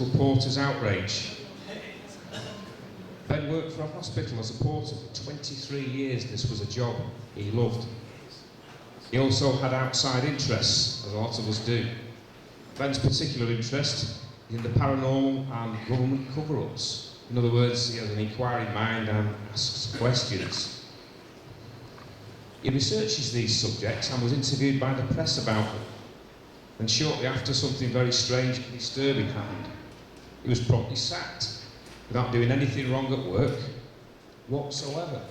hospital porter's outrage. Ben worked for a hospital as a porter for 23 years. This was a job he loved. He also had outside interests, as a lot of us do. Ben's particular interest is in the paranormal and government cover-ups. In other words, he has an inquiring mind and asks questions. He researches these subjects and was interviewed by the press about them. And shortly after, something very strange and disturbing happened. He was promptly sacked without doing anything wrong at work whatsoever.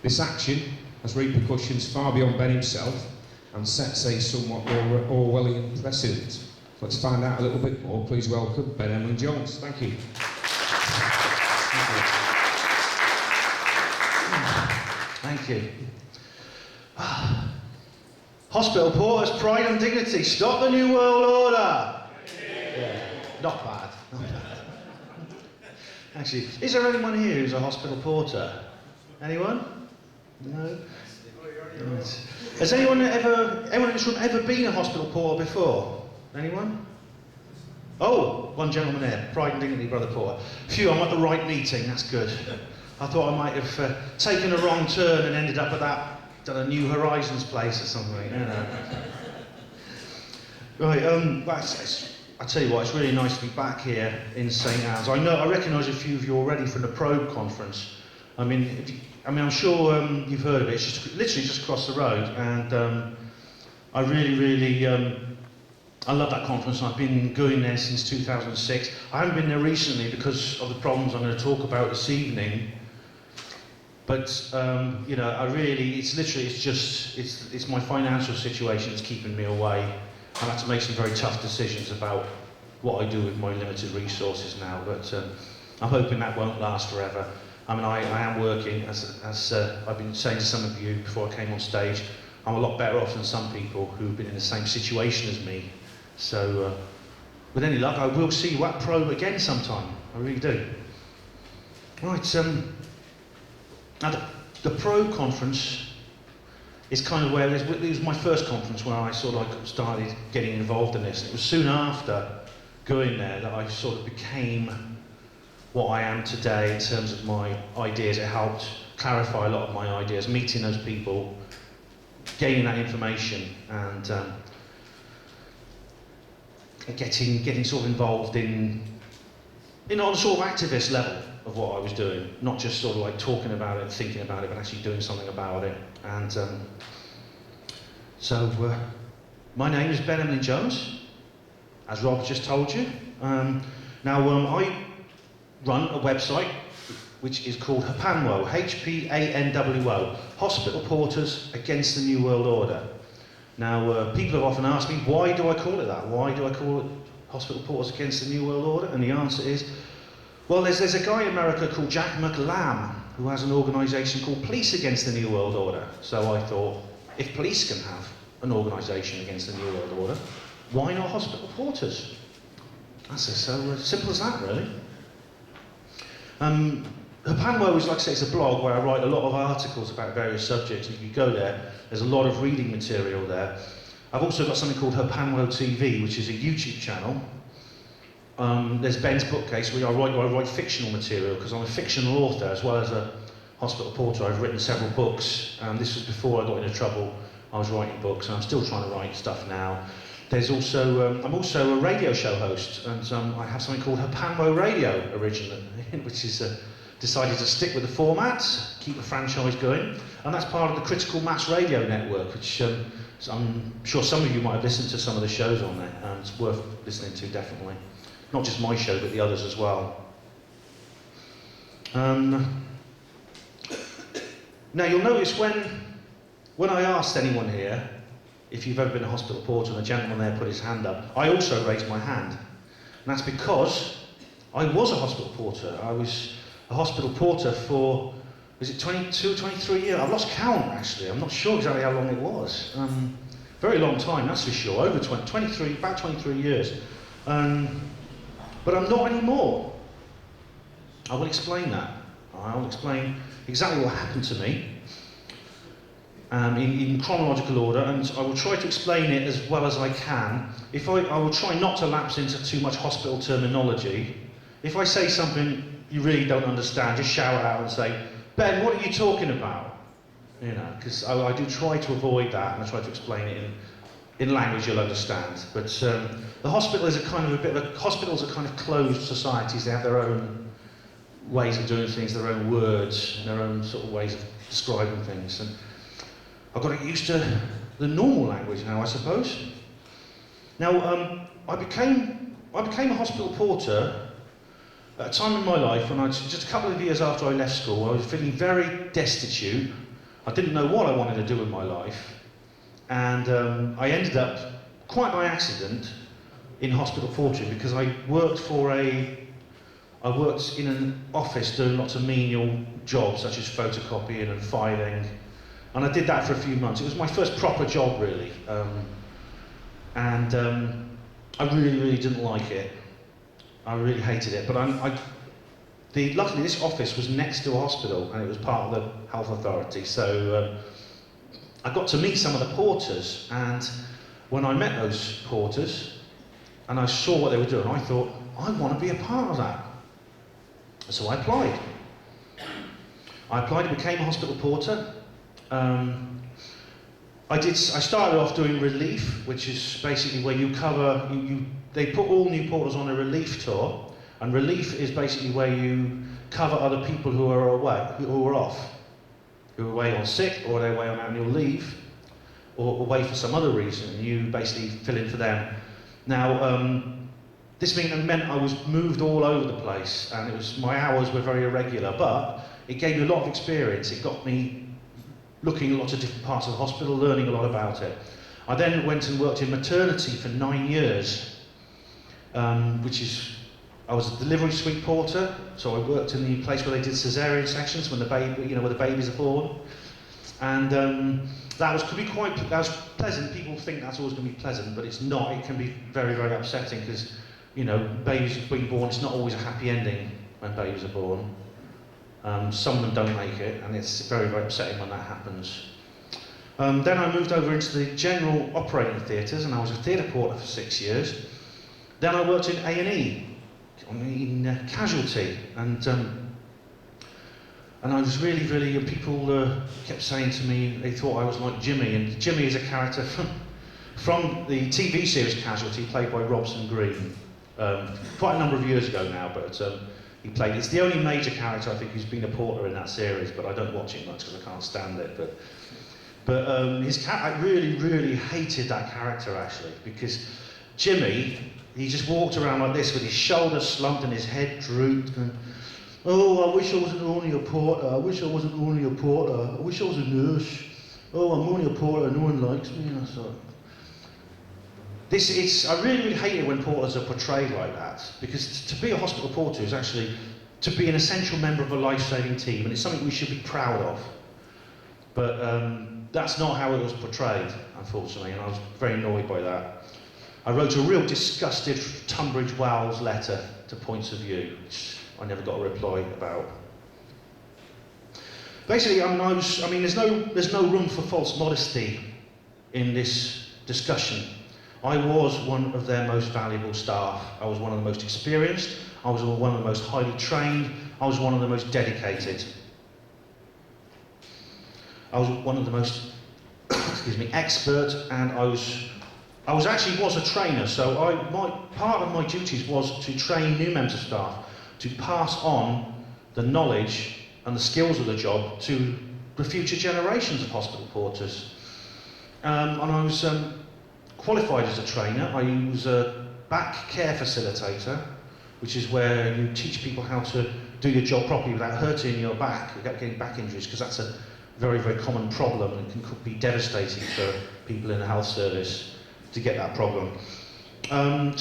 This action has repercussions far beyond Ben himself and sets a somewhat Orwellian precedent. Let's find out a little bit more. Please welcome Ben Emlyn-Jones. Thank you. Thank you. Hospital porters, pride and dignity. Stop the New World Order. Yeah. Not bad. Not bad. Actually, is there anyone here who's a hospital porter? Anyone? No? Right. Has anyone in this room ever been a hospital porter before? Anyone? Oh, one gentleman here. Pride and dignity, Brother Porter. Phew, I'm at the right meeting. That's good. I thought I might have taken a wrong turn and ended up at that New Horizons place or something, you know. Right, I tell you what, it's really nice to be back here in St Anne's. I recognise a few of you already from the Probe conference. I'm sure you've heard of it. It's just literally just across the road, and I really I love that conference. I've been going there since 2006. I haven't been there recently because of the problems I'm going to talk about this evening. But you know, it's my financial situation that's keeping me away. I've had to make some very tough decisions about what I do with my limited resources now. But I'm hoping that won't last forever. I mean, I am working, as I've been saying to some of you before I came on stage. I'm a lot better off than some people who've been in the same situation as me. So, with any luck, I will see you at Probe again sometime. I really do. Right. Now, the Probe conference is kind of where it was my first conference where I sort of like started getting involved in this. It was soon after going there that I sort of became what I am today in terms of my ideas. It helped clarify a lot of my ideas, meeting those people, gaining that information, and getting sort of involved on a sort of activist level of what I was doing, not just sort of like talking about it, thinking about it, but actually doing something about it. And my name is Ben Emlyn-Jones, as Rob just told you. I run a website which is called HPANWO, H-P-A-N-W-O, Hospital Porters Against the New World Order. Now, people have often asked me, why do I call it that? Why do I call it Hospital Porters Against the New World Order? And the answer is, well, there's a guy in America called Jack McLam who has an organisation called Police Against the New World Order. So I thought, if police can have an organisation against the New World Order, why not hospital porters? That's so simple as that, really. HPANWO is, like I say, it's a blog where I write a lot of articles about various subjects. If you go there, there's a lot of reading material there. I've also got something called HPANWO TV, which is a YouTube channel. There's Ben's bookcase, where I write fictional material, because I'm a fictional author as well as a hospital porter. I've written several books. This was before I got into trouble. I was writing books, and I'm still trying to write stuff now. There's also, I'm also a radio show host, and I have something called HPANWO Radio originally, which is decided to stick with the format, keep the franchise going, and that's part of the Critical Mass Radio Network, which I'm sure some of you might have listened to some of the shows on there, and it's worth listening to, definitely. Not just my show, but the others as well. Now you'll notice when I asked anyone here if you've ever been a hospital porter, and the gentleman there put his hand up, I also raised my hand. And that's because I was a hospital porter. I was a hospital porter for, was it 22, 23 years? I've lost count, actually. I'm not sure exactly how long it was. Very long time, that's for sure. Over 23, about 23 years. But I'm not anymore. I will explain that. I will explain exactly what happened to me. in chronological order, and I will try to explain it as well as I can. I will try not to lapse into too much hospital terminology. If I say something you really don't understand, just shout it out and say, "Ben, what are you talking about?" You know, because I do try to avoid that, and I try to explain it in language you'll understand. But the hospital is hospitals are kind of closed societies. They have their own ways of doing things, their own words, and their own sort of ways of describing things. And I've got to get used to the normal language now, I suppose. Now, I became a hospital porter at a time in my life when just a couple of years after I left school. I was feeling very destitute. I didn't know what I wanted to do with my life. And I ended up, quite by accident, in hospital portering because I worked in an office doing lots of menial jobs such as photocopying and filing. And I did that for a few months. It was my first proper job, really. I really didn't like it. I really hated it. But luckily, this office was next to a hospital, and it was part of the health authority. So I got to meet some of the porters, and when I met those porters, and I saw what they were doing, I thought, I want to be a part of that. So I applied. I became a hospital porter. I started off doing relief, which is basically where you cover, they put all new porters on a relief tour, and relief is basically where you cover other people who are away, who are off, who are away on sick, or they're away on annual leave, or away for some other reason, and you basically fill in for them. Now, this meant I was moved all over the place, and my hours were very irregular, but it gave me a lot of experience. It got me looking at lots of different parts of the hospital, learning a lot about it. I then went and worked in maternity for 9 years, I was a delivery suite porter, so I worked in the place where they did cesarean sections when where the babies are born, and that was pleasant. People think that's always going to be pleasant, but it's not. It can be very upsetting because babies being born. It's not always a happy ending when babies are born. Some of them don't make it, and it's very upsetting when that happens. Then I moved over into the general operating theatres, and I was a theatre porter for 6 years. Then I worked in A&E, in casualty, and I was really, and people kept saying to me they thought I was like Jimmy, and Jimmy is a character from the TV series Casualty, played by Robson Green, quite a number of years ago now, but it's the only major character I think who's been a porter in that series, but I don't watch it much because I can't stand it. But I really hated that character actually, because Jimmy, he just walked around like this with his shoulders slumped and his head drooped, and oh, I wish I wasn't only a porter, I wish I wasn't only a porter, I wish I was a nurse, oh, I'm only a porter, no one likes me. And I thought, I really hate it when porters are portrayed like that, because to be a hospital porter is actually to be an essential member of a life-saving team, and it's something we should be proud of. But that's not how it was portrayed, unfortunately, and I was very annoyed by that. I wrote a real disgusted Tunbridge Wells letter to Points of View, which I never got a reply about. Basically, there's no room for false modesty in this discussion. I was one of their most valuable staff. I was one of the most experienced. I was one of the most highly trained. I was one of the most dedicated. I was one of the most, expert, and I was a trainer. So part of my duties was to train new members of staff, to pass on the knowledge and the skills of the job to the future generations of hospital porters. And I was qualified as a trainer. I was a back care facilitator, which is where you teach people how to do your job properly without hurting your back, without getting back injuries, because that's a very common problem and can be devastating for people in the health service to get that problem. I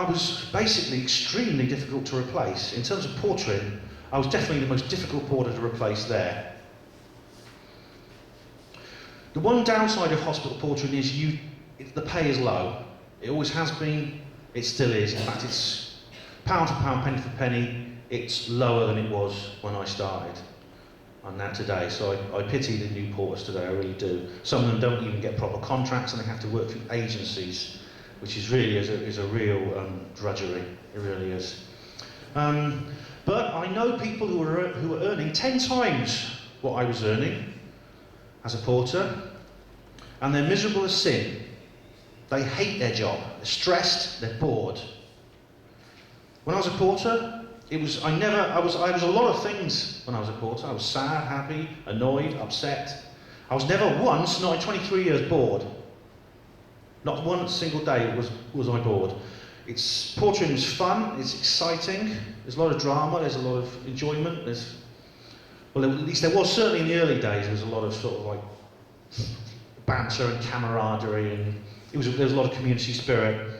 was basically extremely difficult to replace. In terms of portering, I was definitely the most difficult porter to replace there. The one downside of hospital portering is the pay is low. It always has been, it still is. In fact, it's pound for pound, penny for penny, it's lower than it was when I started. are now today. So I pity the new porters today, I really do. Some of them don't even get proper contracts and they have to work through agencies, which is really is a real drudgery. It really is. But I know people who are earning 10 times what I was earning as a porter, and they're miserable as sin. They hate their job. They're stressed. They're bored. When I was a porter, I was a lot of things when I was a porter. I was sad, happy, annoyed, upset. I was never once, not in 23 years, bored. Not one single day was I bored. Portering is fun, it's exciting, there's a lot of drama, there's a lot of enjoyment, well, at least there was, certainly in the early days, there was a lot of sort of like banter and camaraderie, and there was a lot of community spirit.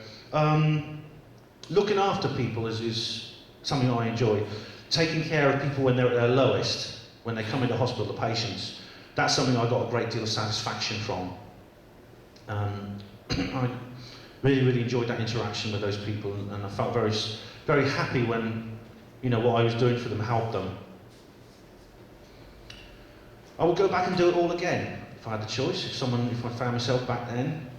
Looking after people is something I enjoy. Taking care of people when they're at their lowest, when they come into hospital, the patients, that's something I got a great deal of satisfaction from. I really enjoyed that interaction with those people, and I felt very happy when, what I was doing for them helped them. I would go back and do it all again if I had the choice. If I found myself back then,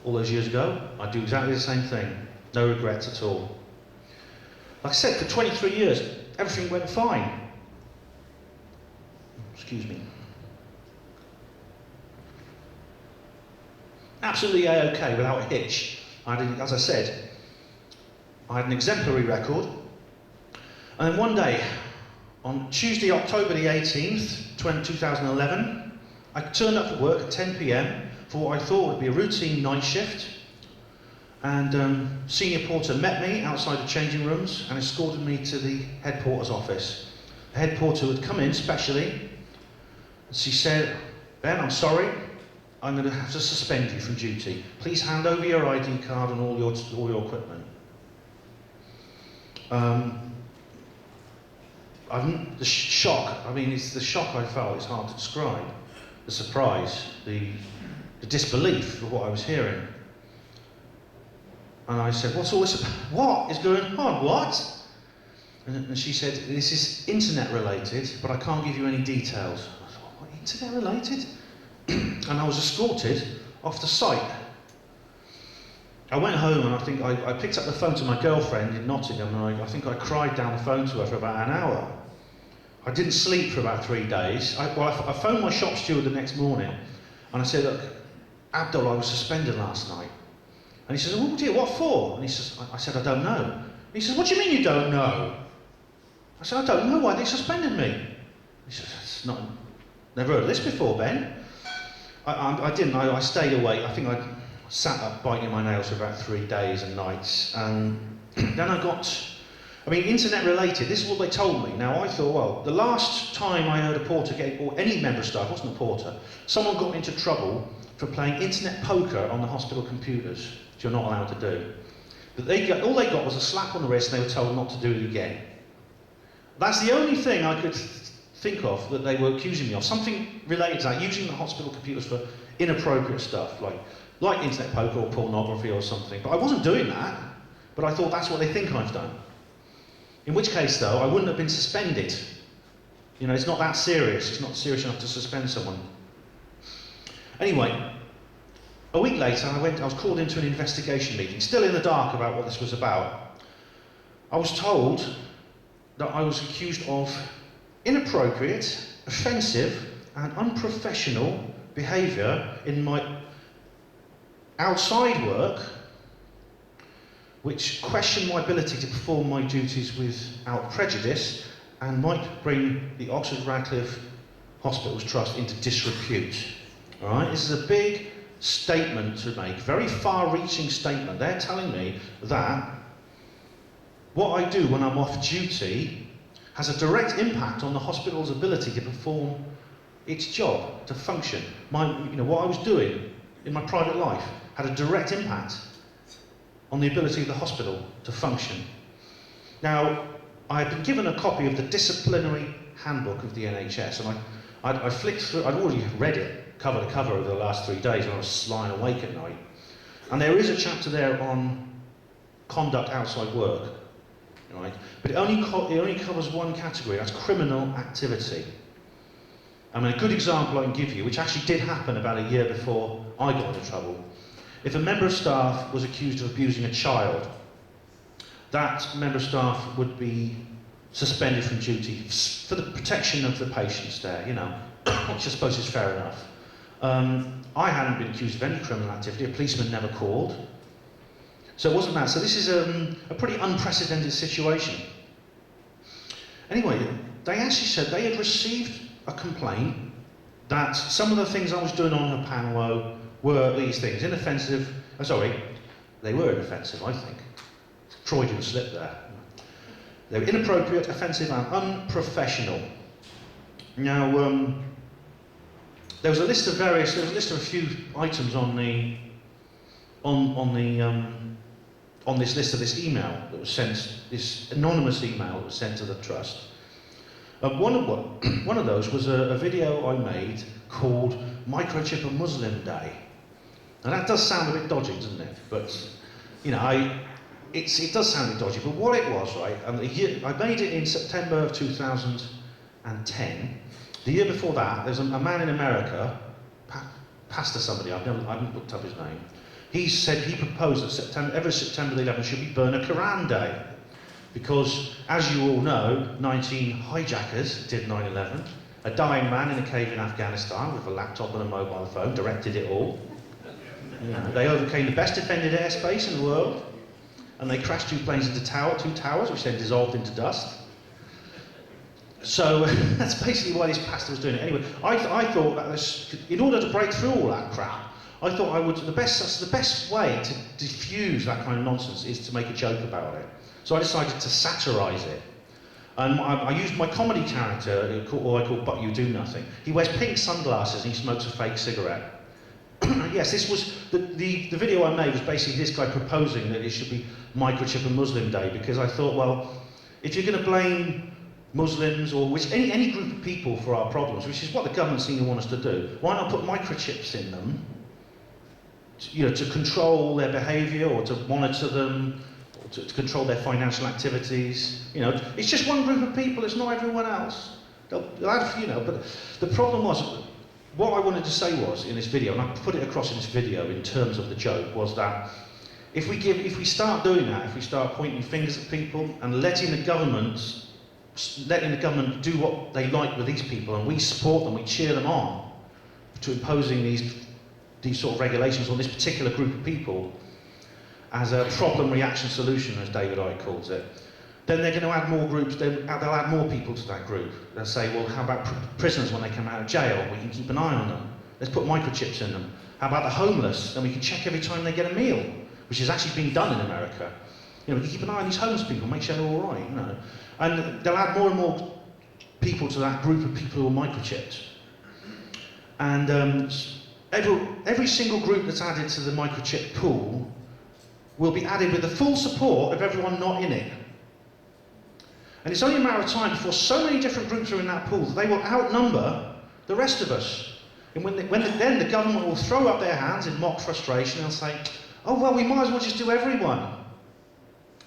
all those years ago, I'd do exactly the same thing. No regrets at all. Like I said, for 23 years, everything went fine. Excuse me. Absolutely A-OK, without a hitch. As I said, I had an exemplary record. And then one day, on Tuesday, October the 18th, 2011, I turned up for work at 10 p.m. for what I thought would be a routine night shift. And senior porter met me outside the changing rooms and escorted me to the head porter's office. The head porter had come in specially, and she said, "Ben, I'm sorry, I'm going to have to suspend you from duty. Please hand over your ID card and all your equipment." The shock, it's the shock I felt, it's hard to describe. The surprise, the disbelief of what I was hearing. And I said, "What's all this about? What is going on? What?" And she said, "This is internet related, but I can't give you any details." I thought, "What, internet related?" And I was escorted off the site. I went home and I picked up the phone to my girlfriend in Nottingham, and I think I cried down the phone to her for about an hour. I didn't sleep for about 3 days. I phoned my shop steward the next morning and I said, "Look, Abdul, I was suspended last night." And he says, "Oh dear, what for?" And I said, "I don't know." And he says, "What do you mean you don't know?" I said, "I don't know why they suspended me." He says, "Never heard of this before, Ben." I didn't. I stayed awake. I think I sat up biting my nails for about 3 days and nights. And then internet related, this is what they told me. Now I thought, well, the last time I heard a porter or any member of staff, wasn't a porter, someone got into trouble for playing internet poker on the hospital computers, which you're not allowed to do. But all they got was a slap on the wrist and they were told not to do it again. That's the only thing I could think of that they were accusing me of. Something related to that, using the hospital computers for inappropriate stuff, like internet poker or pornography or something. But I wasn't doing that, but I thought that's what they think I've done. In which case, though, I wouldn't have been suspended. It's not that serious. It's not serious enough to suspend someone. Anyway, a week later, I was called into an investigation meeting, still in the dark about what this was about. I was told that I was accused of inappropriate, offensive, and unprofessional behaviour in my outside work, which questioned my ability to perform my duties without prejudice and might bring the Oxford Radcliffe Hospitals Trust into disrepute. All right, this is a big statement to make, very far-reaching statement. They're telling me that what I do when I'm off duty has a direct impact on the hospital's ability to perform its job, to function. What I was doing in my private life had a direct impact on the ability of the hospital to function. Now, I had been given a copy of the disciplinary handbook of the NHS, and I flicked through. I'd already read it cover to cover over the last 3 days when I was lying awake at night. And there is a chapter there on conduct outside work, right? But it only covers one category, that's criminal activity. I mean, a good example I can give you, which actually did happen about a year before I got into trouble. If a member of staff was accused of abusing a child, that member of staff would be suspended from duty for the protection of the patients there, you know, which I suppose is fair enough. I hadn't been accused of any criminal activity, a policeman never called. So it wasn't that. So this is a pretty unprecedented situation. Anyway, they actually said they had received a complaint that some of the things I was doing on her panel were these things, inoffensive, they were inoffensive, I think. Freudian slip there. They were inappropriate, offensive and unprofessional. Now, there was a list of a few items on this list of this email that was sent, this anonymous email that was sent to the trust. One of those was a video I made called Microchip a Muslim Day. Now that does sound a bit dodgy, doesn't it? But, you know, it does sound a bit dodgy, but what it was, right, I made it in September of 2010. The year before that, there's a man in America, pastor somebody, I haven't looked up his name, he said he proposed that every September the 11th should be Burn a Quran Day. Because, as you all know, 19 hijackers did 9/11. A dying man in a cave in Afghanistan with a laptop and a mobile phone directed it all. You know, they overcame the best defended airspace in the world, and they crashed two planes into two towers, which then dissolved into dust. So that's basically why this pastor was doing it. Anyway, I thought that in order to break through all that crap, I thought the best way to diffuse that kind of nonsense is to make a joke about it. So I decided to satirise it. And I used my comedy character, who I call But You Do Nothing. He wears pink sunglasses and he smokes a fake cigarette. Yes, this was, the video I made was basically this guy proposing that it should be Microchip a Muslim Day, because I thought, well, if you're going to blame Muslims or any group of people for our problems, which is what the government seem to want us to do, why not put microchips in them, to control their behaviour or to monitor them, or to control their financial activities. It's just one group of people, it's not everyone else. But the problem was, what I wanted to say was in this video, and I put it across in this video in terms of the joke, was that if we start doing that, if we start pointing fingers at people and letting the government do what they like with these people, and we support them, we cheer them on to imposing these sort of regulations on this particular group of people as a problem reaction solution, as David Icke calls it, then they're going to add more groups, they'll add more people to that group. They'll say, well, how about prisoners when they come out of jail? We can keep an eye on them. Let's put microchips in them. How about the homeless? Then we can check every time they get a meal, which is actually being done in America. We can keep an eye on these homeless people, make sure they're all right, And they'll add more and more people to that group of people who are microchipped. And every single group that's added to the microchip pool will be added with the full support of everyone not in it. And it's only a matter of time before so many different groups are in that pool that they will outnumber the rest of us. And then the government will throw up their hands in mock frustration and say, oh, well, we might as well just do everyone.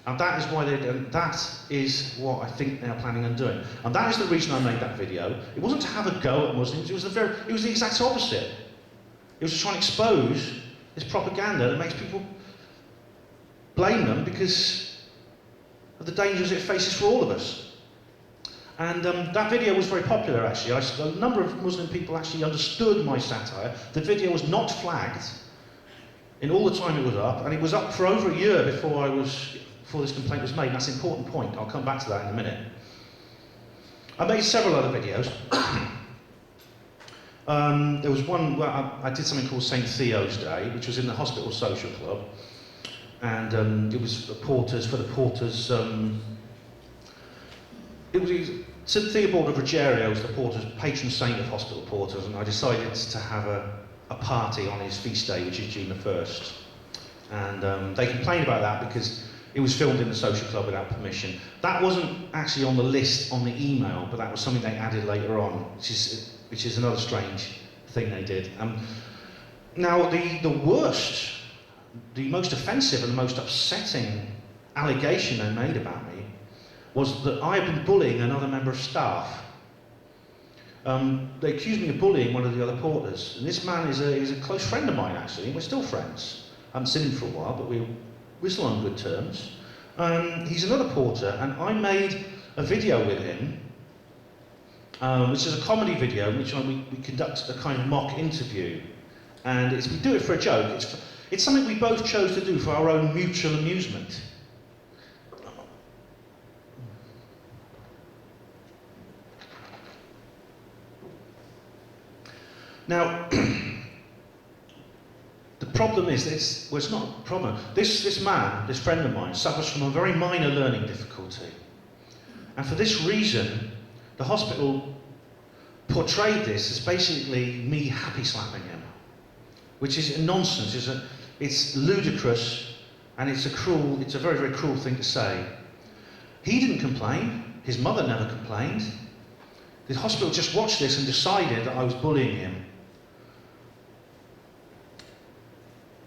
And that is what I think they're planning on doing. And that is the reason I made that video. It wasn't to have a go at Muslims, it was the exact opposite. It was to try and expose this propaganda that makes people blame them because of the dangers it faces for all of us. And that video was very popular, actually. A number of Muslim people actually understood my satire. The video was not flagged in all the time it was up, and it was up for over a year before this complaint was made, and that's an important point. I'll come back to that in a minute. I made several other videos. There was one where I did something called St. Theo's Day, which was in the Hospital Social Club. And it was for the porters. It was St. Theobald of Ruggiero was the porters, patron saint of hospital porters, and I decided to have a party on his feast day, which is June the 1st. And they complained about that because it was filmed in the social club without permission. That wasn't actually on the list on the email, but that was something they added later on, which is another strange thing they did. Now, the worst, the most offensive and the most upsetting allegation they made about me was that I had been bullying another member of staff. they accused me of bullying one of the other porters. And this man is a close friend of mine, actually. We're still friends. I haven't seen him for a while, but we're still on good terms. He's another porter, and I made a video with him, which is a comedy video in which we conduct a kind of mock interview. And we do it for a joke. It's something we both chose to do for our own mutual amusement. Now, the problem is, it's not a problem. This man, this friend of mine, suffers from a very minor learning difficulty. And for this reason, the hospital portrayed this as basically me happy slapping him, which is nonsense. It's ludicrous, and it's a very, very cruel thing to say. He didn't complain. His mother never complained. The hospital just watched this and decided that I was bullying him.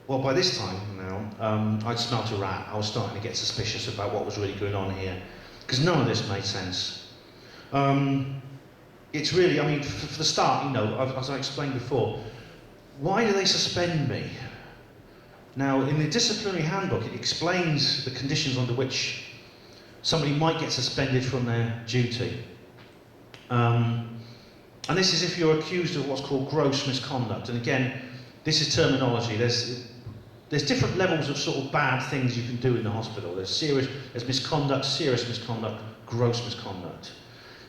Well, by this time now, I'd smelt a rat. I was starting to get suspicious about what was really going on here, because none of this made sense. It's really, I mean, for the start, you know, as I explained before, why do they suspend me? Now, in the disciplinary handbook, it explains the conditions under which somebody might get suspended from their duty. And this is if you're accused of what's called gross misconduct. And again, this is terminology. There's different levels of sort of bad things you can do in the hospital. There's misconduct, serious misconduct, gross misconduct.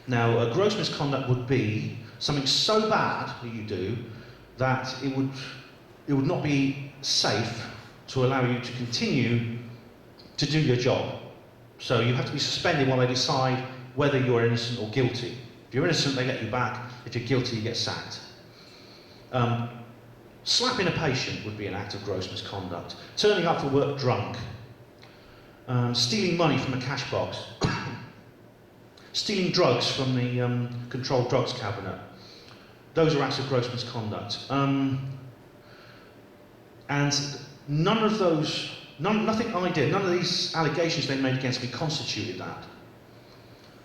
Now, a gross misconduct would be something so bad that you do that it would not be safe to allow you to continue to do your job. So you have to be suspended while they decide whether you're innocent or guilty. If you're innocent, they let you back. If you're guilty, you get sacked. Slapping a patient would be an act of gross misconduct. Turning up for work drunk. Stealing money from a cash box. Stealing drugs from the controlled drugs cabinet. Those are acts of gross misconduct. And none of those, nothing I did, none of these allegations they made against me constituted that.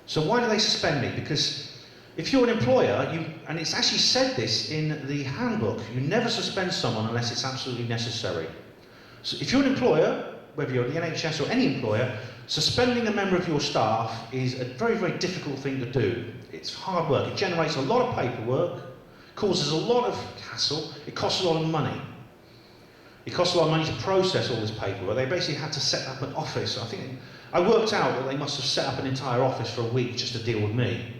So why do they suspend me? Because if you're an employer, and it's actually said this in the handbook, you never suspend someone unless it's absolutely necessary. So if you're an employer, whether you're the NHS or any employer, suspending a member of your staff is a very, very difficult thing to do. It's hard work. It generates a lot of paperwork, causes a lot of hassle, it costs a lot of money. It costs a lot of money to process all this paperwork. They basically had to set up an office. I worked out that they must have set up an entire office for a week just to deal with me.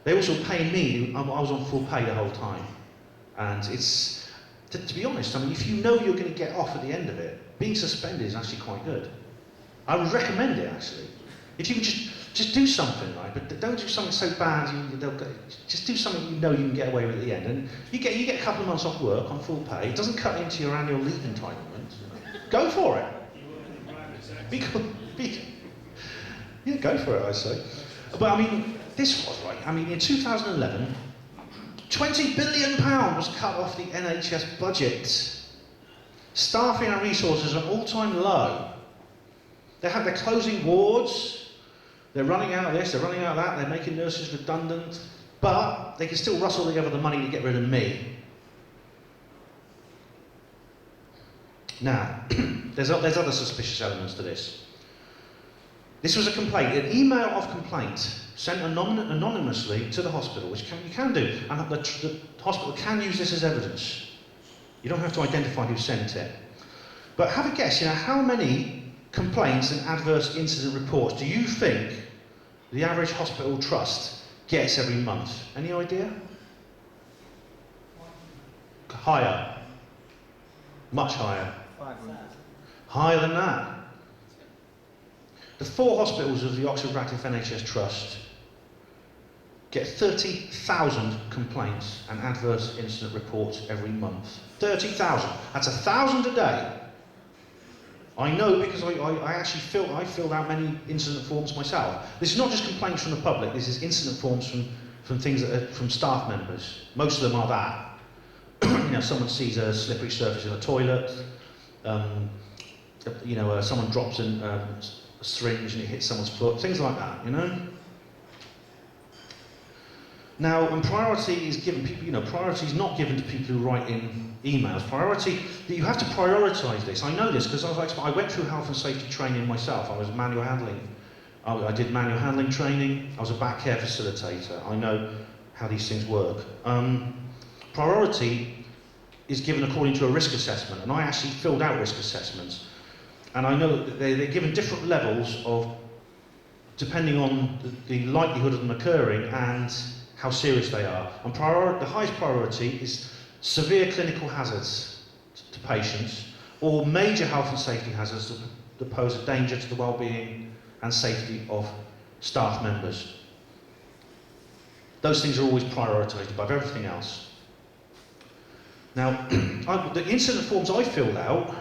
They also pay me, I was on full pay the whole time. And it's, to be honest, I mean, if you know you're going to get off at the end of it, being suspended is actually quite good. I would recommend it, actually. If you can just do something, right? But don't do something so bad, just do something you know you can get away with at the end. And you get a couple of months off work on full pay. It doesn't cut into your annual leave entitlement. Go for it. Yeah, go for it, I say. But I mean, this was right. I mean, in 2011, £20 billion was cut off the NHS budget. Staffing and resources are all-time low. They're closing wards, they're running out of this, they're running out of that, they're making nurses redundant, but they can still rustle together the money to get rid of me. Now, there's other suspicious elements to this. This was a complaint, an email of complaint sent anonymously to the hospital, which you can do, and the hospital can use this as evidence. You don't have to identify who sent it. But have a guess, how many complaints and adverse incident reports do you think the average hospital trust gets every month? Any idea? Higher. Much higher. 500. Higher than that. The 4 hospitals of the Oxford Radcliffe NHS Trust get 30,000 complaints and adverse incident reports every month. 30,000. That's 1,000 a day. I know because I actually filled out many incident forms myself. This is not just complaints from the public. This is incident forms from things that are from staff members. Most of them are that. Someone sees a slippery surface in a toilet. Someone drops in a syringe and it hits someone's foot. Things like that. Now, and priority is given people, priority is not given to people who write in emails. Priority, you have to prioritise this. I know this because I went through health and safety training myself. I was manual handling. I did manual handling training. I was a back care facilitator. I know how these things work. Priority is given according to a risk assessment, and I actually filled out risk assessments. And I know that they're given different levels of, depending on the likelihood of them occurring and how serious they are. And the highest priority is severe clinical hazards to patients, or major health and safety hazards that pose a danger to the well-being and safety of staff members. Those things are always prioritised above everything else. Now, the incident forms I filled out,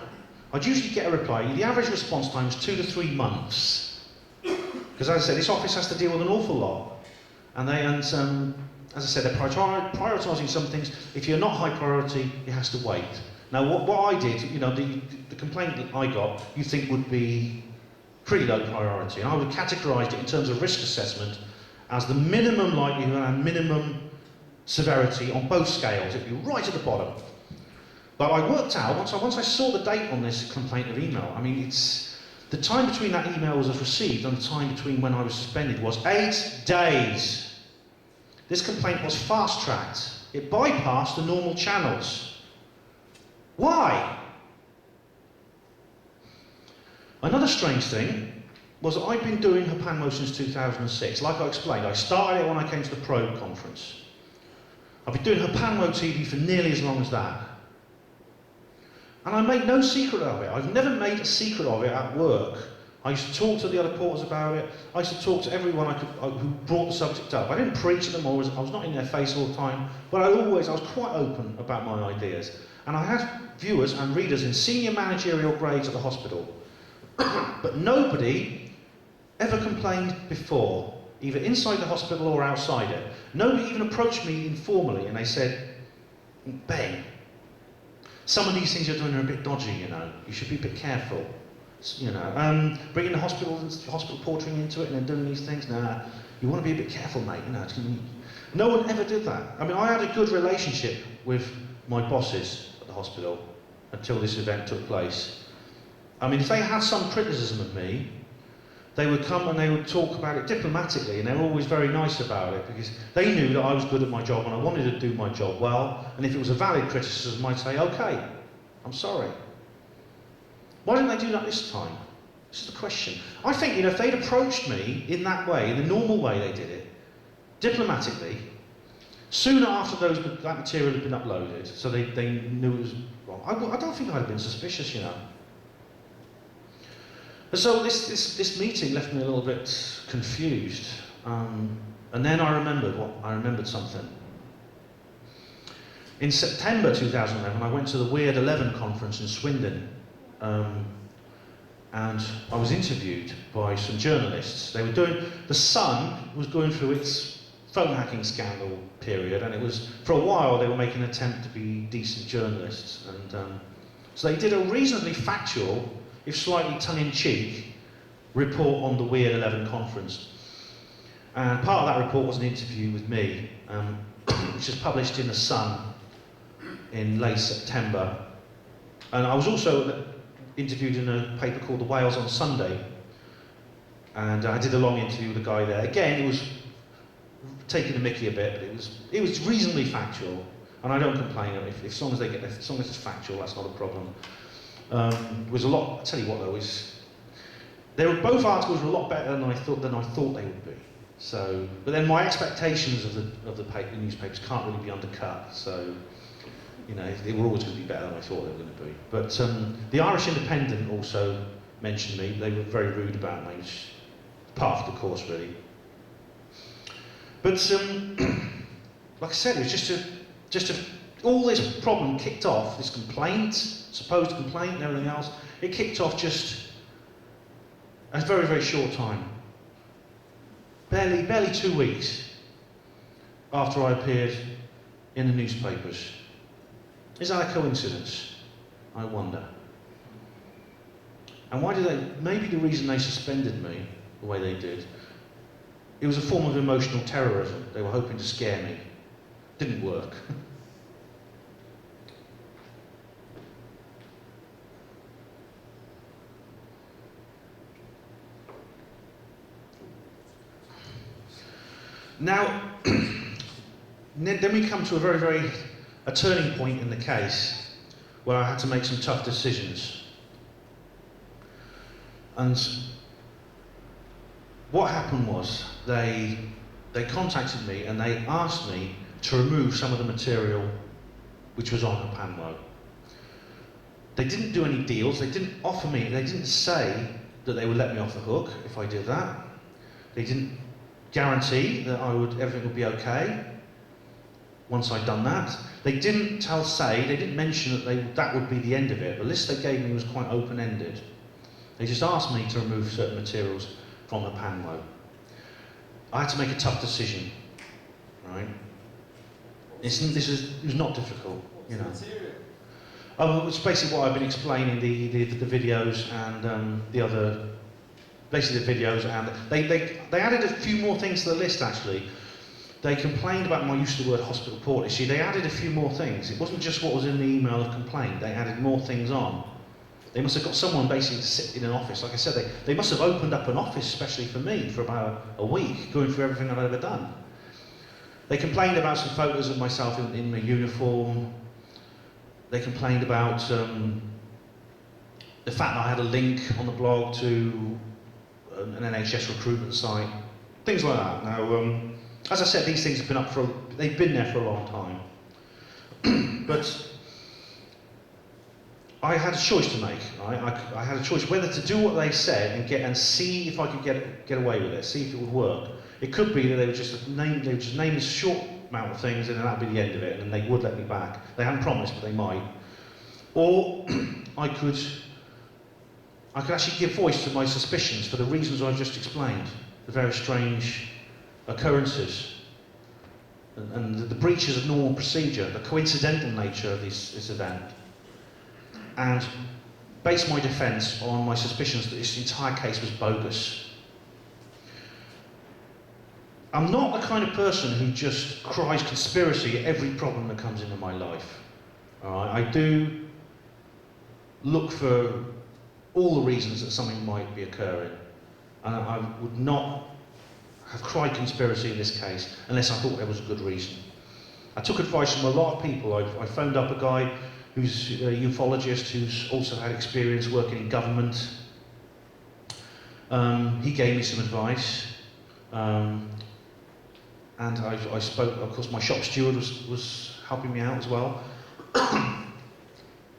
I'd usually get a reply. The average response time is 2 to 3 months. Because as I said, this office has to deal with an awful lot. And as I said, they're prioritising some things. If you're not high priority, it has to wait. Now, what I did, the complaint that I got, you think would be pretty low priority. And I would categorise it in terms of risk assessment as the minimum likelihood and minimum severity on both scales. It'd be right at the bottom. But I worked out, once I saw the date on this complaint of email, I mean, the time between that email was received and the time between when I was suspended was 8 days. This complaint was fast-tracked. It bypassed the normal channels. Why? Another strange thing was that I've been doing Hapanmo since 2006. Like I explained, I started it when I came to the Probe conference. I've been doing Hapanmo TV for nearly as long as that. And I made no secret of it. I've never made a secret of it at work. I used to talk to the other porters about it. I used to talk to everyone who brought the subject up. I didn't preach to them, I was not in their face all the time, but I was quite open about my ideas. And I had viewers and readers in senior managerial grades at the hospital. But nobody ever complained before, either inside the hospital or outside it. Nobody even approached me informally and they said, Ben, some of these things you're doing are a bit dodgy, you should be a bit careful. Bringing the hospital portering into it and then doing these things, you want to be a bit careful, mate, No one ever did that. I mean, I had a good relationship with my bosses at the hospital until this event took place. I mean, if they had some criticism of me, they would come and they would talk about it diplomatically, and they were always very nice about it because they knew that I was good at my job and I wanted to do my job well, and if it was a valid criticism, I'd say, okay, I'm sorry. Why didn't they do that this time? This is the question. I think, if they'd approached me in that way, in the normal way they did it, diplomatically, sooner after that material had been uploaded, so they knew it was wrong, I don't think I'd have been suspicious, And so this meeting left me a little bit confused. And then I remembered something. In September 2011, I went to the Weird 11 conference in Swindon. And I was interviewed by some journalists. The Sun was going through its phone hacking scandal period, and for a while they were making an attempt to be decent journalists. And so they did a reasonably factual, if slightly tongue-in-cheek, report on the Weird 11 conference. And part of that report was an interview with me, which was published in The Sun in late September. And I was also interviewed in a paper called The Wales on Sunday. And I did a long interview with a guy there. Again, it was taking the mickey a bit, but it was reasonably factual. And I don't complain, as long as it's factual, that's not a problem. Was a lot. I tell you what, though, both articles were a lot better than I thought they would be. So, but then my expectations of the newspapers can't really be undercut. So, they were always going to be better than I thought they were going to be. But the Irish Independent also mentioned me. They were very rude about me, which is part of the course, really. But like I said, it was all this problem kicked off. This complaint, supposed complaint, and everything else. It kicked off just a very, very short time. Barely 2 weeks after I appeared in the newspapers. Is that a coincidence? I wonder. And maybe the reason they suspended me the way they did it was a form of emotional terrorism. They were hoping to scare me. Didn't work. Now, then we come to a turning point in the case where I had to make some tough decisions. And what happened was they contacted me and they asked me to remove some of the material which was on the Panwo. They didn't do any deals, they didn't offer me, they didn't say that they would let me off the hook if I did that. They didn't guarantee that everything would be okay once I'd done that. They didn't they didn't mention that would be the end of it. The list they gave me was quite open-ended. They just asked me to remove certain materials from the Panwo. I had to make a tough decision, right? It was not difficult, you know. It's basically what I've been explaining, the videos and the other, basically the videos, and they added a few more things to the list actually. They complained about my use of the word hospital port issue. They added a few more things. It wasn't just what was in the email of complaint, they added more things on. They must have got someone basically to sit in an office. Like I said, they must have opened up an office especially for me for about a week, going through everything I've ever done. They complained about some photos of myself in my uniform. They complained about the fact that I had a link on the blog to an NHS recruitment site, things like that. Now, as I said, these things have been they've been there for a long time. But I had a choice to make. Right? I had a choice whether to do what they said and see if I could get away with it, see if it would work. It could be that they would just name this short amount of things and then that'd be the end of it, and they would let me back. They hadn't promised, but they might. Or I could actually give voice to my suspicions for the reasons I've just explained, the very strange occurrences and the breaches of normal procedure, the coincidental nature of this event, and base my defence on my suspicions that this entire case was bogus. I'm not the kind of person who just cries conspiracy at every problem that comes into my life. All right? I do look for all the reasons that something might be occurring. And I would not have cried conspiracy in this case unless I thought there was a good reason. I took advice from a lot of people. I phoned up a guy who's a ufologist who's also had experience working in government. He gave me some advice. And I spoke, of course, my shop steward was helping me out as well.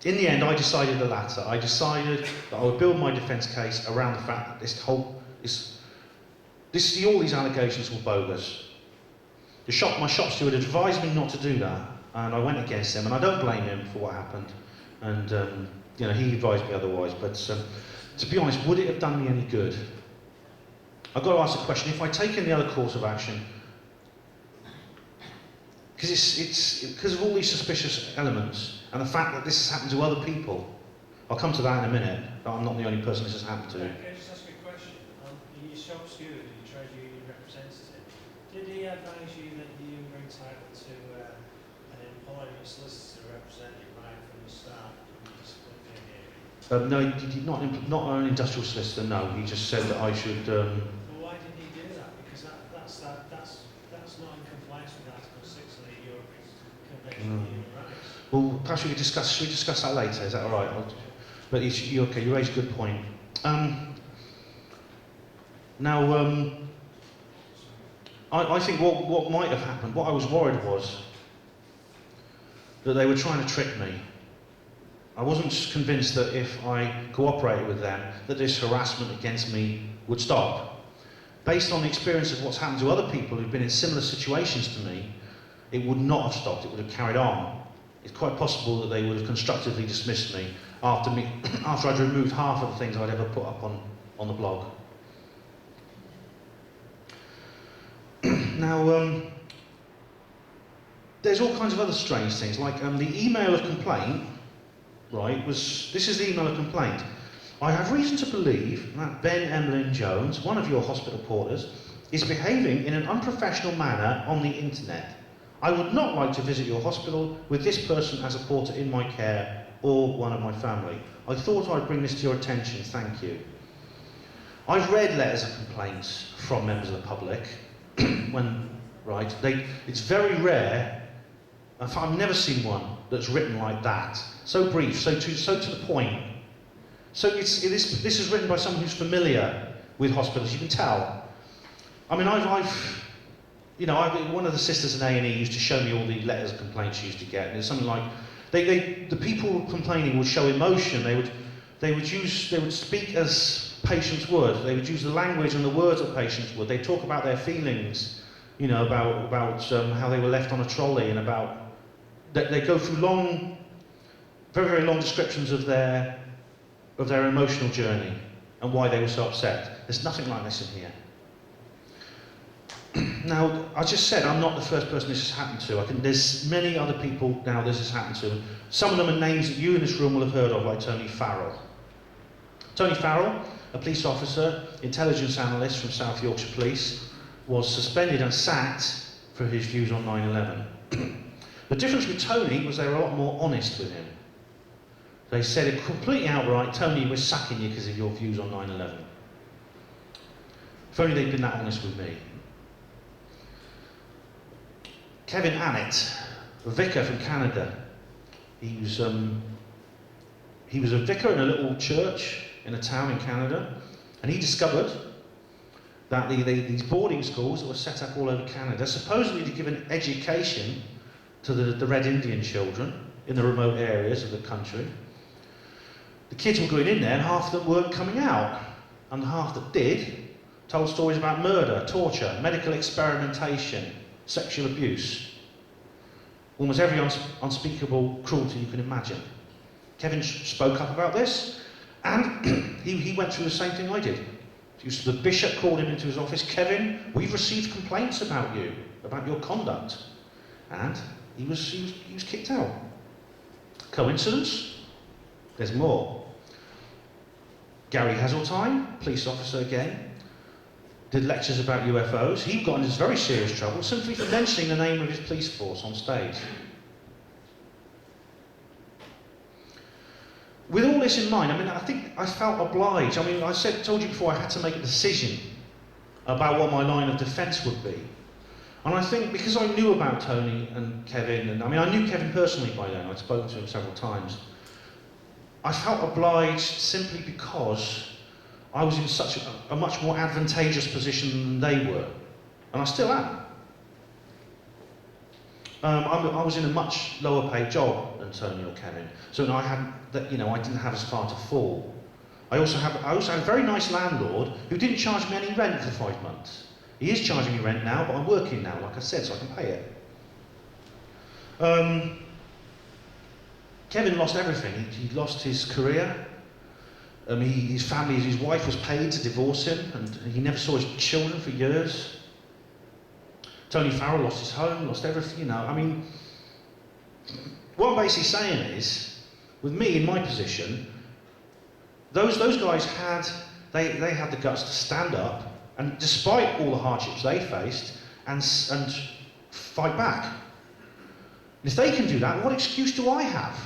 In the end, I decided the latter. I decided that I would build my defence case around the fact that all these allegations were bogus. My shop steward advised me not to do that, and I went against him, and I don't blame him for what happened. And you know, he advised me otherwise. But to be honest, would it have done me any good? I've got to ask the question: if I'd taken the other course of action, because of all these suspicious elements and the fact that this has happened to other people. I'll come to that in a minute, but I'm not the only person this has happened to. Can I just ask you a question? Your shop steward and your trade union representative, did he advise you that you were entitled to an employment solicitor to represent you right from the start? No, he did not an industrial solicitor, no. He just said that I should... Well, why did he do that? Because that's not in compliance with Article 6 of the European Convention on Human Rights. Well, perhaps should we discuss that later, is that all right? But okay, you raised a good point. I think what might have happened, what I was worried was that they were trying to trick me. I wasn't convinced that if I cooperated with them, that this harassment against me would stop. Based on the experience of what's happened to other people who've been in similar situations to me, it would not have stopped, it would have carried on. It's quite possible that they would have constructively dismissed me after I'd removed half of the things I'd ever put up on the blog. Now, there's all kinds of other strange things, like the email of complaint, right, this is the email of complaint. I have reason to believe that Ben Emlyn-Jones, one of your hospital porters, is behaving in an unprofessional manner on the internet. I would not like to visit your hospital with this person as a porter in my care or one of my family. I thought I'd bring this to your attention, thank you. I've read letters of complaints from members of the public it's very rare. In fact, I've never seen one that's written like that. So brief, so to the point. So this is written by someone who's familiar with hospitals, you can tell. I mean, one of the sisters in A&E used to show me all the letters of complaints she used to get, and it's something like, the people complaining would show emotion, they would speak as patients would, they would use the language and the words that patients would, they'd talk about their feelings, about how they were left on a trolley, and they go through long, very, very long descriptions of their emotional journey and why they were so upset. There's nothing like this in here. Now, I just said I'm not the first person this has happened to. There's many other people now this has happened to. Some of them are names that you in this room will have heard of, like Tony Farrell. Tony Farrell, a police officer, intelligence analyst from South Yorkshire Police, was suspended and sacked for his views on 9/11. The difference with Tony was they were a lot more honest with him. They said it completely outright, Tony, we're sacking you because of your views on 9/11. If only they'd been that honest with me. Kevin Annett, a vicar from Canada. He was a vicar in a little church in a town in Canada, and he discovered that these boarding schools that were set up all over Canada, supposedly to give an education to the Red Indian children in the remote areas of the country. The kids were going in there, and half of them weren't coming out, and the half that did told stories about murder, torture, medical experimentation, sexual abuse, almost every unspeakable cruelty you can imagine. Kevin spoke up about this, and he went through the same thing I did. The bishop called him into his office. Kevin, we've received complaints about you, about your conduct. And he was kicked out. Coincidence? There's more. Gary Hazeltine, police officer again, did lectures about UFOs. He got into very serious trouble simply for mentioning the name of his police force on stage. With all this in mind, I think I felt obliged. I told you before I had to make a decision about what my line of defence would be. And I think because I knew about Tony and Kevin, and I knew Kevin personally by then, I'd spoken to him several times, I felt obliged simply because I was in such a much more advantageous position than they were. And I still am. I was in a much lower paid job than Tony or Kevin, so I didn't have as far to fall. I also had a very nice landlord who didn't charge me any rent for 5 months. He is charging me rent now, but I'm working now, like I said, so I can pay it. Kevin lost everything. He lost his career. His family, his wife was paid to divorce him, and he never saw his children for years. Tony Farrell lost his home, lost everything, What I'm basically saying is, with me in my position, those guys had the guts to stand up, and despite all the hardships they faced, and fight back. And if they can do that, what excuse do I have?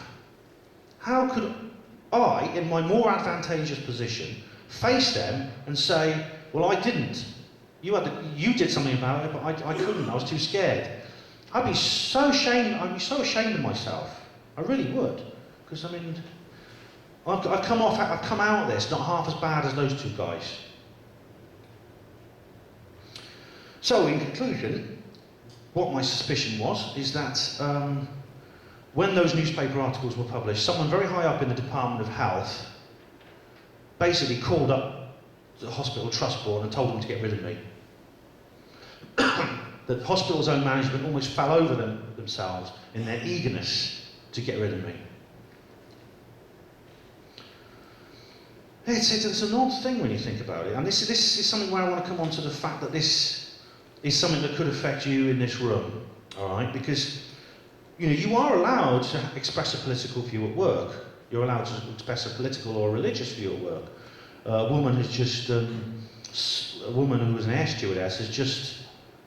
How could I, in my more advantageous position, face them and say, well, I didn't. You did something about it, but I couldn't. I was too scared. I'd be so ashamed of myself. I really would. Because, I've come out of this not half as bad as those two guys. So, in conclusion, what my suspicion is that when those newspaper articles were published, someone very high up in the Department of Health basically called up the hospital trust board and told them to get rid of me. The hospital's own management almost fell over themselves in their eagerness to get rid of me. It's an odd thing when you think about it, and this is something where I want to come on to the fact that this is something that could affect you in this room, all right? Because you are allowed to express a political view at work. You're allowed to express a political or religious view at work. A woman has just a woman who was an air stewardess has just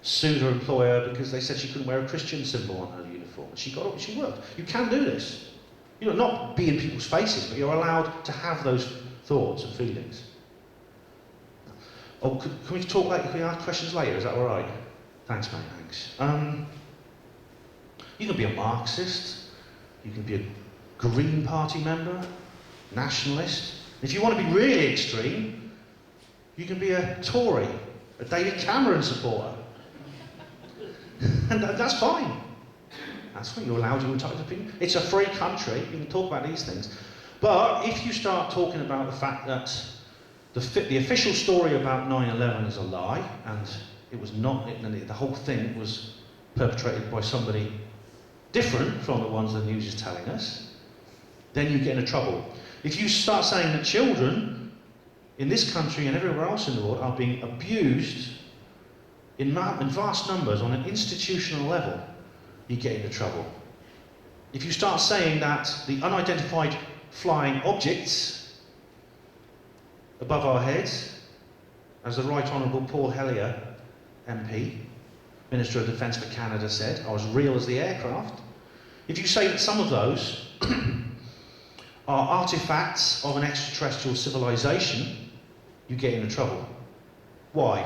sued her employer because they said she couldn't wear a Christian symbol on her uniform. She got up and she worked. You can do this. You know, not be in people's faces, but you're allowed to have those thoughts and feelings. Oh, can we talk later? Can we ask questions later? Is that all right? Thanks, mate. Thanks. You can be a Marxist. You can be a Green Party member, nationalist. If you want to be really extreme, you can be a Tory, a David Cameron supporter. And that's fine. That's fine. You're allowed your type of opinion. It's a free country. You can talk about these things. But if you start talking about the fact that the official story about 9/11 is a lie, and it was not, the whole thing was perpetrated by somebody different from the ones the news is telling us, then you get into trouble. If you start saying that children in this country and everywhere else in the world are being abused in vast numbers on an institutional level, you get into trouble. If you start saying that the unidentified flying objects above our heads, as the Right Honourable Paul Hellyer, MP, Minister of Defence for Canada, said, are as real as the aircraft. If you say that some of those are artefacts of an extraterrestrial civilization, you get into trouble. Why?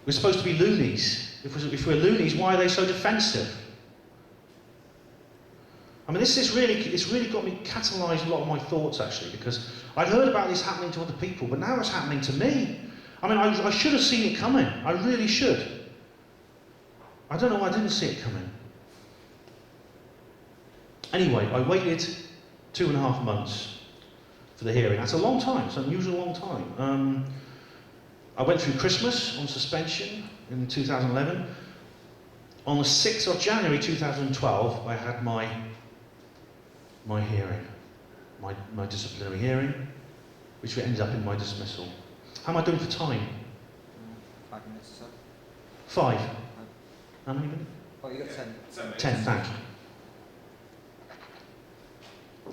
We're supposed to be loonies. If we're loonies, why are they so defensive? I mean, it's really got me catalysed a lot of my thoughts, actually, because I'd heard about this happening to other people, but now it's happening to me. I mean, I should have seen it coming. I really should. I don't know why I didn't see it coming. Anyway, I waited 2.5 months for the hearing. That's a long time. It's an unusual long time. I went through Christmas on suspension in 2011. On the 6th of January 2012, I had my hearing, my disciplinary hearing, which ended up in my dismissal. How am I doing for time? 5 minutes or so. 5. How many minutes? Oh, you got 10. 10, thank you.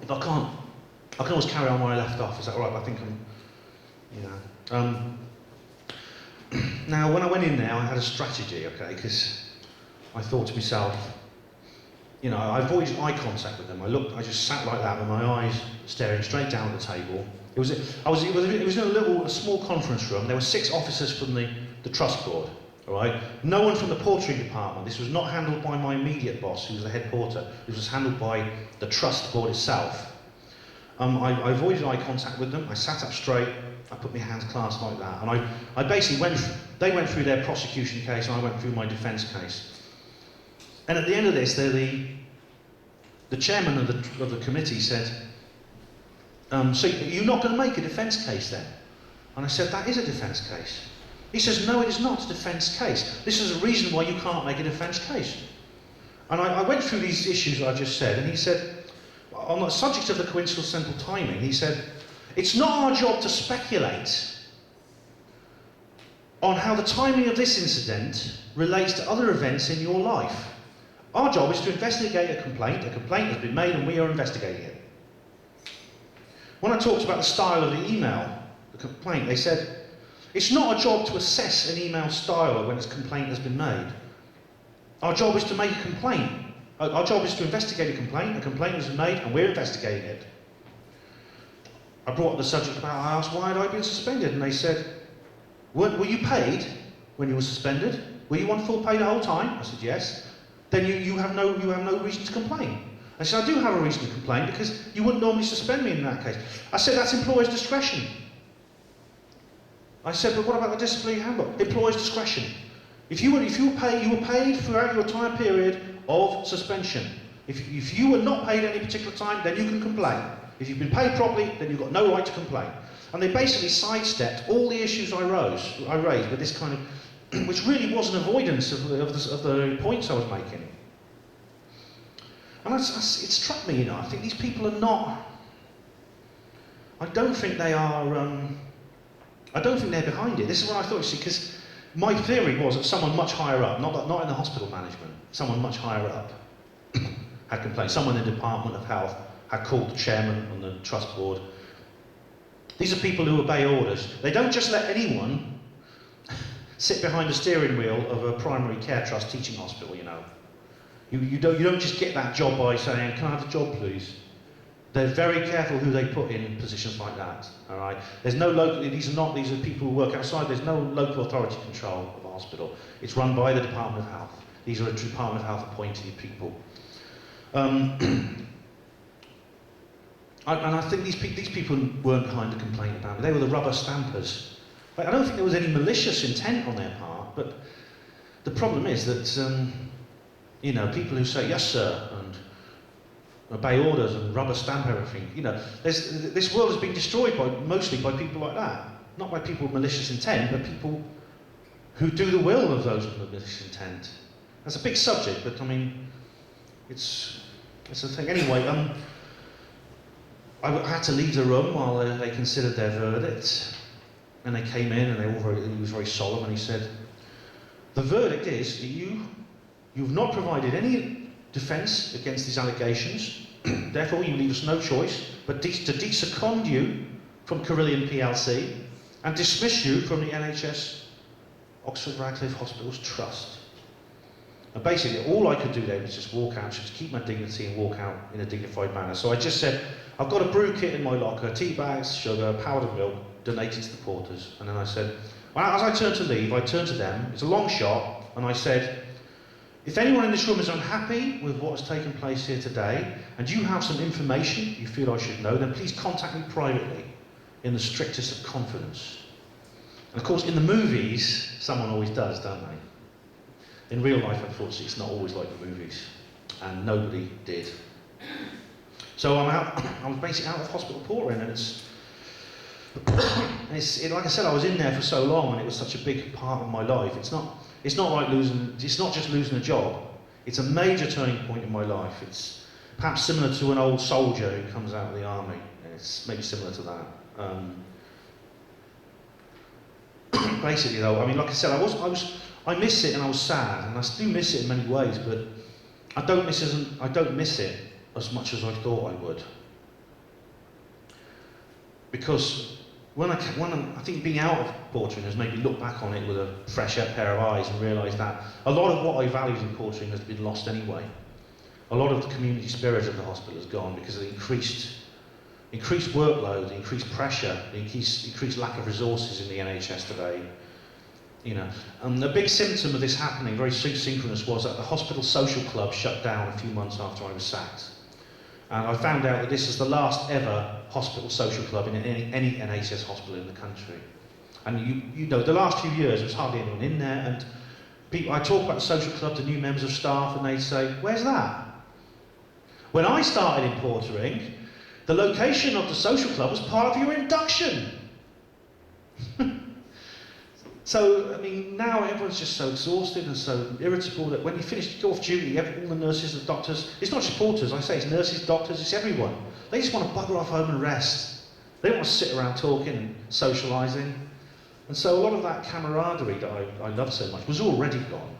If I can always carry on where I left off. Is that all right? I think now, when I went in there, I had a strategy, okay, because I thought to myself, I avoided eye contact with them. I just sat like that with my eyes staring straight down at the table. It was in a small conference room. There were 6 officers from the trust board, all right? No one from the portering department. This was not handled by my immediate boss, who was the head porter. This was handled by the trust board itself. I avoided eye contact with them. I sat up straight. I put my hands clasped like that. And I basically they went through their prosecution case, and I went through my defence case. And at the end of this, the chairman of the committee said, so you're not going to make a defence case then? And I said, that is a defence case. He says, no, it is not a defence case. This is a reason why you can't make a defence case. And I went through these issues that I just said, and he said, on the subject of the coincidental timing, he said, it's not our job to speculate on how the timing of this incident relates to other events in your life. Our job is to investigate a complaint. A complaint has been made and we are investigating it. When I talked about the style of the email, the complaint, they said, it's not our job to assess an email style when a complaint has been made. Our job is to make a complaint. Our job is to investigate a complaint has been made and we're investigating it. I brought up the subject about, I asked, why had I been suspended? And they said, were you paid when you were suspended? Were you on full pay the whole time? I said, yes. Then you have no reason to complain. I said, I do have a reason to complain because you wouldn't normally suspend me in that case. I said, that's employer's discretion. I said, but what about the disciplinary handbook? Employer's discretion. If you were paid throughout your entire period of suspension. If you were not paid any particular time, then you can complain. If you've been paid properly, then you've got no right to complain. And they basically sidestepped all the issues I raised with this kind of, which really was an avoidance of the points I was making. And it struck me, I think these people are not, I don't think they are, I don't think they're behind it. This is what I thought, you see, because my theory was that someone much higher up, not in the hospital management, someone much higher up had complained. Someone in the Department of Health had called the chairman on the trust board. These are people who obey orders. They don't just let anyone sit behind the steering wheel of a primary care trust teaching hospital, you know. You don't just get that job by saying, can I have the job please? They're very careful who they put in positions like that, all right? There's no local, these are people who work outside, there's no local authority control of a hospital. It's run by the Department of Health. These are a Department of Health appointed people. And I think these people weren't behind the complaint about me. They were the rubber stampers. Like, I don't think there was any malicious intent on their part, but the problem is that, you know, people who say, yes sir, and obey orders and rubber stamp everything, you know, this world has been destroyed mostly by people like that. Not by people with malicious intent, but people who do the will of those with malicious intent. That's a big subject, but I mean, it's a thing. Anyway, I had to leave the room while they considered their verdict. And they came in and he was very solemn, and he said, the verdict is that you've not provided any defence against these allegations, therefore you leave us no choice but to desecond you from Carillion PLC and dismiss you from the NHS Oxford Radcliffe Hospitals Trust. And basically all I could do then was just walk out, just keep my dignity and walk out in a dignified manner. So I just said, I've got a brew kit in my locker, tea bags, sugar, powdered milk, donated to the porters. And then I said, well, as I turned to leave, I turned to them, it's a long shot, and I said, if anyone in this room is unhappy with what has taken place here today, and you have some information you feel I should know, then please contact me privately in the strictest of confidence. And of course, in the movies, someone always does, don't they? In real life, unfortunately, it's not always like the movies, and nobody did. So I was basically out of hospital portering, and like I said, I was in there for so long, and it was such a big part of my life. It's not just losing a job. It's a major turning point in my life. It's perhaps similar to an old soldier who comes out of the army. It's maybe similar to that. Basically, though, I mean, like I said, I miss it, and I was sad, and I still miss it in many ways. But I don't miss it as much as I thought I would, because I think being out of portering has made me look back on it with a fresh pair of eyes and realise that a lot of what I valued in portering has been lost anyway. A lot of the community spirit of the hospital has gone because of the increased workload, the increased pressure, the increased lack of resources in the NHS today. You know, and the big symptom of this happening, very synchronous, was that the hospital social club shut down a few months after I was sacked. And I found out that this is the last ever hospital social club in any NHS hospital in the country. And you know, the last few years, there was hardly anyone in there, and I talk about the social club to new members of staff, and they'd say, where's that? When I started in portering, the location of the social club was part of your induction. So, I mean, now everyone's just so exhausted and so irritable that when you finish, you go off duty, all the nurses and doctors, it's not just porters, I say, it's nurses, doctors, it's everyone. They just want to bugger off home and rest. They don't want to sit around talking and socialising. And so a lot of that camaraderie that I love so much was already gone,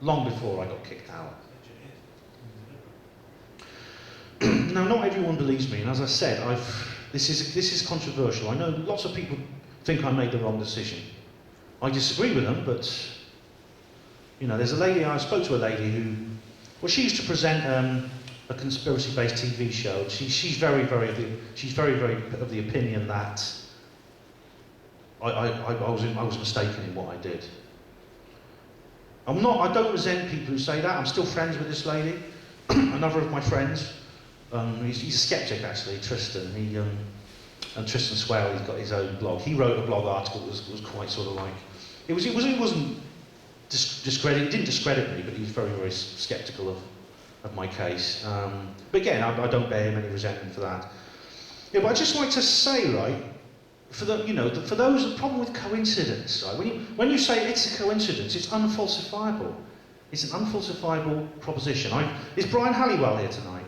long before I got kicked out. Now, not everyone believes me, and as I said, this is controversial. I know lots of people think I made the wrong decision. I disagree with them, but you know, there's a lady, I spoke to a lady who, well, she used to present a conspiracy-based TV show. She's very of the opinion that I was mistaken in what I did. I don't resent people who say that. I'm still friends with this lady. Another of my friends, he's a skeptic actually, Tristan. And Tristan Swale, he's got his own blog. He wrote a blog article that was quite sort of like, it wasn't discredit. It didn't discredit me, but he was very sceptical of my case. But again, I don't bear him any resentment for that. Yeah, but I just like to say, right, for those, the problem with coincidence, right? When you say it's a coincidence, it's unfalsifiable. It's an unfalsifiable proposition. Is Brian Halliwell here tonight?